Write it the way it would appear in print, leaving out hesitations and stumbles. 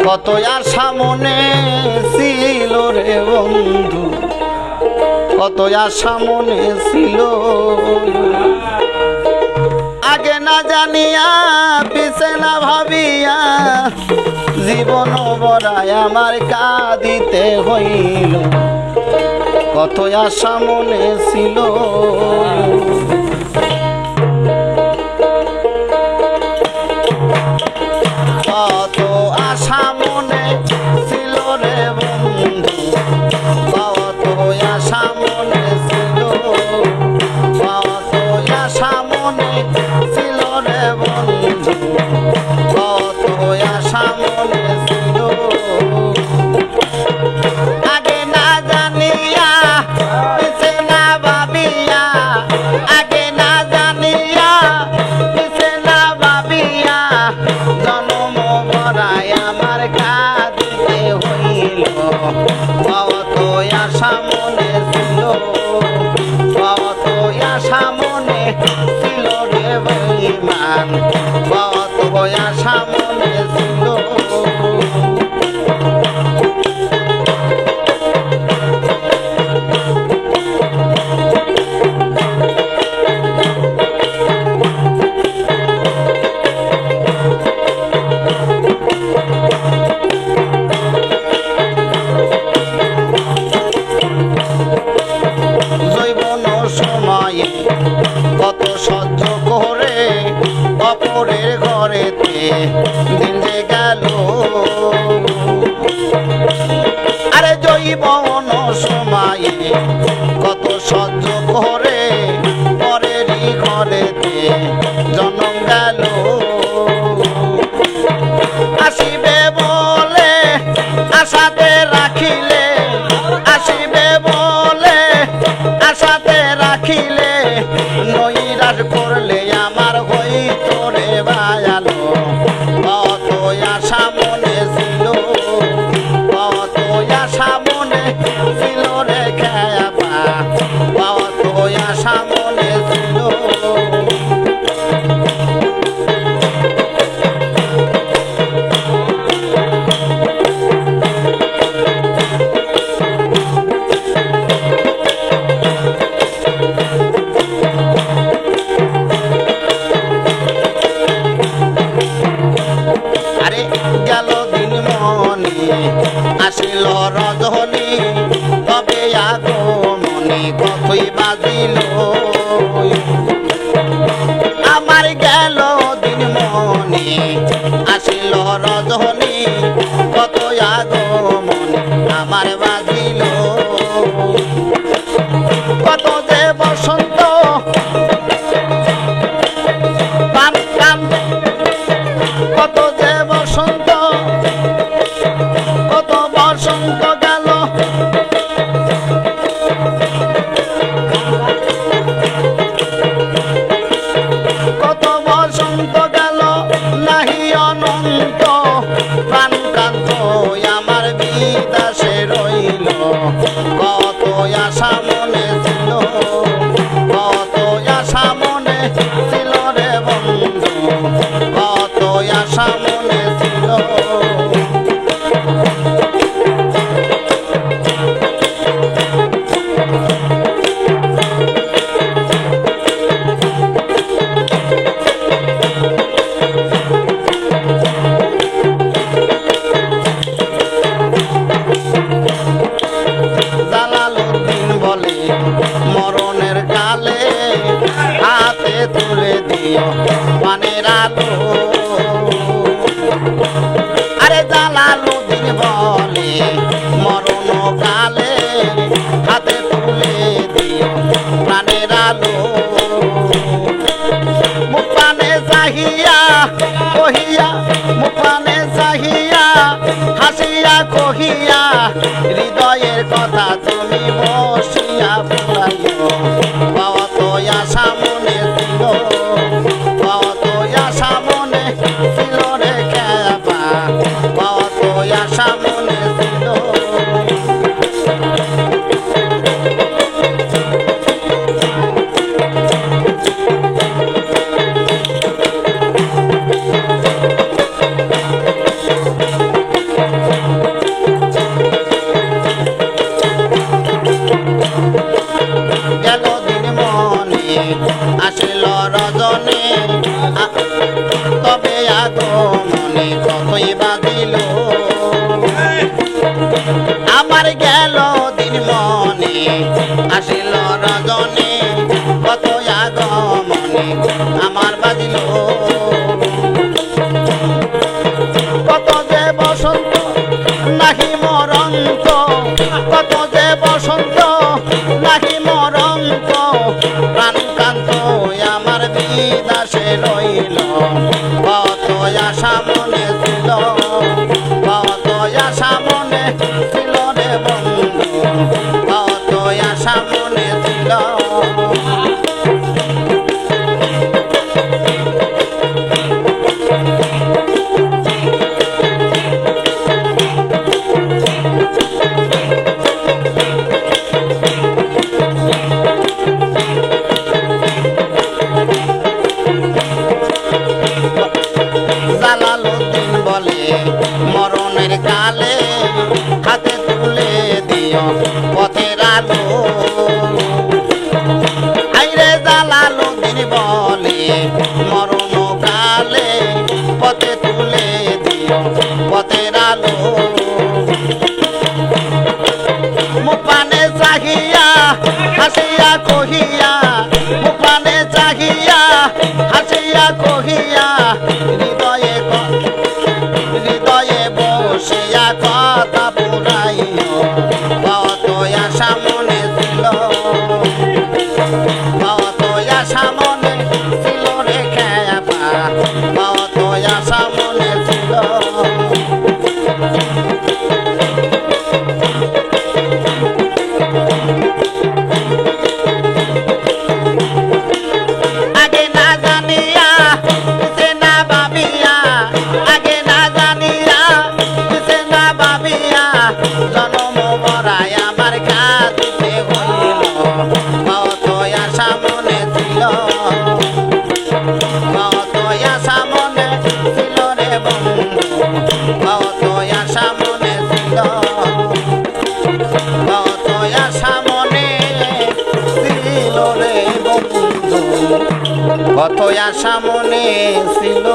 কত আশা মনে ছিল রে বন্ধু, কত আশা মনে ছিল। আগে না জানিয়া পিছে না ভাবিয়া জীবন বড়ায় আমার কাঁদিতে হইল। কত আশা মনে ছিল, কত আশা মনে ছিল রে বন্ধু, কত আশা মনে ছিল, কত আশা মনে ছিল রে বন্ধু, কত আশা মনে ছিল। আগে না জানিয়া পিছে না ভাবিয়া, আগে না জানিয়া পিছে না ভাবিয়া জন্ম গড়ায় আমার কাঁদিতে হইল। কত আশা মনে ছিল, কত আশা মনে ছিল রে বেঈমান, কত আশা মনে ছিল। কত সহ্য করে অপরের ঘরেতে দিন যে গেল, আরে জৈবন সময়ে কত সহ্য করে পরেরই ঘরেতে জন্ম গেল। আসিবে বলে আশাতে রাখিলে, আসিবে বলে আশাতে রাখিলে নৈরাশ করলে আমার হইত রে ভায়ালো। কত আশা মনে ছিল, কত আশা মনে ছিল রে খেয়াপা, কত আশা মনে ছিল। আসিল রজনী তবে আগমনী কতই বাজিল, আমার গেল দিন মনি। আসিল রজনী কত আগমনী আমার বাজিল, কত যে বসন্ত পান কান, কত যে বসন্ত, কত বসন্ত গেল, কত বসন্ত গেল নাহি অনন্ত। প্রাণকান্ত আমার বিদাসে রইল, কত আশা মনে ছিল, কত আশা মনে ছিল রে বন্ধু, কত আশা মনে ছিল। মরণের কালে হাতে তুলে দিও পানের আলো, আরে জালালুদ্দিন বলে মরণ কালে হাতে তুলে দিও প্রাণের আলো। মুখপানে চাহিয়া কহিয়া, মুখপানে চাহিয়া হাসিয়া কহিয়া হৃদয়ের কথা তুমি বসিয়া ফুরাইও। কত আশা মনে ছিল, কত আশা মনে ছিল রে খেয়াপা, কত আশা মনে ছিল। কত মনে কতই বাঁধিল আমার গেল দিন মনে আসিল রজনী কত আগমনে আমার বাজিল কত যে বসন্ত নাহি মরন্ত কত যে বসন্ত নাহি মরন্ত প্রাণকান্ত আমার বিদাসে রইল কত আশা মনে ছিল কত আশা মনে ছিল রে বন্ধু কত আশা মনে ছিল জালালউদ্দিন বলে মরণের কালে হাতে তুলে দিও পথের আলো আইরে জালালউদ্দিন বলে মরণ কালে পথে তুলে দিও পথের আলো মুপানে চাহিয়া হাসিয়া কহিয়া মুপানে চাহিয়া হাসিয়া কহিয়া হৃদয়ে বসিয়া কথা পুরাইও কত আশা মনে ছিল কত আশা মনে ছিল রে খেয়াপা কত আশা মনে ছিল আগে না জানিয়া সে না ভাবিয়া আগে না জানিয়া সে না ভাবিয়া জনম মরায় আমার কাঁদিতে হইল কত আশা মনে ছিল কত আশা মনে ছিল রে বন্ধু কত আশা মনে ছিল কত আশা মনে ছিল রে বন্ধু কত আশা মনে ছিল